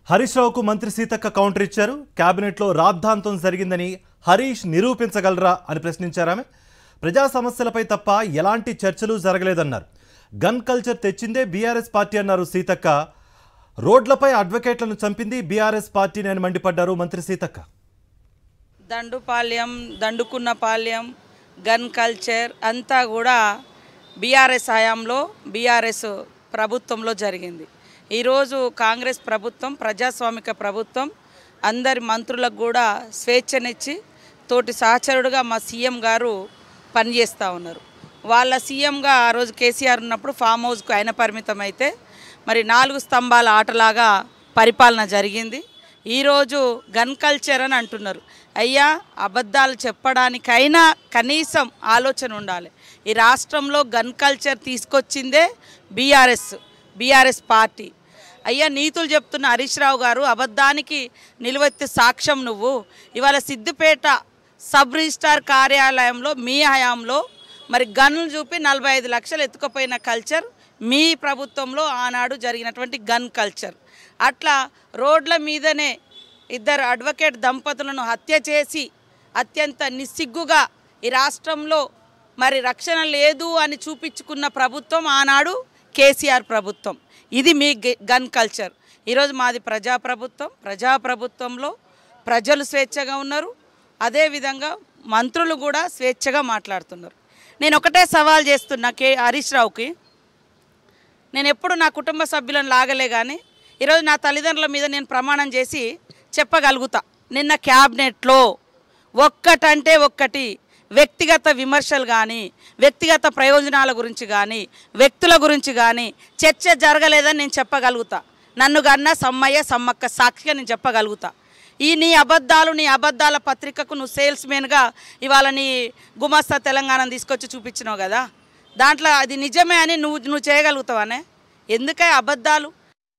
హరీష్ రావుకు మంత్రి సీతక్క కౌంటర్ ఇచ్చారు. కేబినెట్లో రాద్ధాంతం జరిగిందని హరీష్ నిరూపించగలరా అని ప్రశ్నించారామె. ప్రజా సమస్యలపై తప్ప ఎలాంటి చర్చలు జరగలేదన్నారు. గన్ కల్చర్ తెచ్చిందే బీఆర్ఎస్ పార్టీ అన్నారు సీతక్క. రోడ్లపై అడ్వకేట్లను చంపింది బీఆర్ఎస్ పార్టీని అని మండిపడ్డారు మంత్రి సీతక్క. దండుపాల్యం, దండుకున్నపాల్యం, గన్ కల్చర్ అంతా కూడా బీఆర్ఎస్ హయాంలో బీఆర్ఎస్ ప్రభుత్వంలో జరిగింది. ఈరోజు కాంగ్రెస్ ప్రభుత్వం ప్రజాస్వామిక ప్రభుత్వం, అందరి మంత్రులకు కూడా స్వేచ్ఛనిచ్చి తోటి సహచరుడుగా మా సీఎం గారు పనిచేస్తూ ఉన్నారు. వాళ్ళ సీఎంగా ఆ రోజు కేసీఆర్ ఉన్నప్పుడు ఫామ్ హౌస్కు ఆయన పరిమితం అయితే మరి 4 స్తంభాల ఆటలాగా పరిపాలన జరిగింది. ఈరోజు గన్ కల్చర్ అని అంటున్నారు. అయ్యా, అబద్ధాలు చెప్పడానికైనా కనీసం ఆలోచన ఉండాలి. ఈ రాష్ట్రంలో గన్ కల్చర్ తీసుకొచ్చిందే బీఆర్ఎస్ పార్టీ. అయ్యా, నీతులు చెప్తున్న హరీష్ రావు గారు అబద్ధానికి నిలువెత్తి సాక్ష్యం నువ్వు. ఇవాళ సిద్దిపేట సబ్ రిజిస్ట్రార్ కార్యాలయంలో మీ హయాంలో మరి గన్నులు చూపి 45 లక్షలు ఎత్తుకుపోయిన కల్చర్ మీ ప్రభుత్వంలో ఆనాడు జరిగినటువంటి గన్ కల్చర్. అట్లా రోడ్ల మీదనే 2 అడ్వకేట్ దంపతులను హత్య చేసి అత్యంత నిస్సిగ్గుగా ఈ రాష్ట్రంలో మరి రక్షణ లేదు అని చూపించుకున్న ప్రభుత్వం ఆనాడు కేసీఆర్ ప్రభుత్వం. ఇది మీ గన్ కల్చర్. ఈరోజు మాది ప్రజాప్రభుత్వంలో ప్రజలు స్వేచ్ఛగా ఉన్నారు. అదేవిధంగా మంత్రులు కూడా స్వేచ్ఛగా మాట్లాడుతున్నారు. నేను ఒకటే సవాల్ చేస్తున్నా హరీష్ రావుకి. నేను ఎప్పుడు నా కుటుంబ సభ్యులను లాగలే, కానీ ఈరోజు నా తల్లిదండ్రుల మీద నేను ప్రమాణం చేసి చెప్పగలుగుతా. నిన్న క్యాబినెట్లో ఒక్కటంటే ఒక్కటి వ్యక్తిగత విమర్శలు కానీ, వ్యక్తిగత ప్రయోజనాల గురించి కానీ, వ్యక్తుల గురించి కానీ చర్చ జరగలేదని నేను చెప్పగలుగుతా. నన్ను కన్నా సమ్మక్క సాక్షిగా నేను చెప్పగలుగుతా. నీ అబద్ధాల పత్రికకు నువ్వు సేల్స్మెన్గా ఇవాళ నీ గుమస్తా తెలంగాణ తీసుకొచ్చి చూపించినావు కదా, దాంట్లో అది నిజమే అని నువ్వు చేయగలుగుతావానే? ఎందుకే అబద్ధాలు?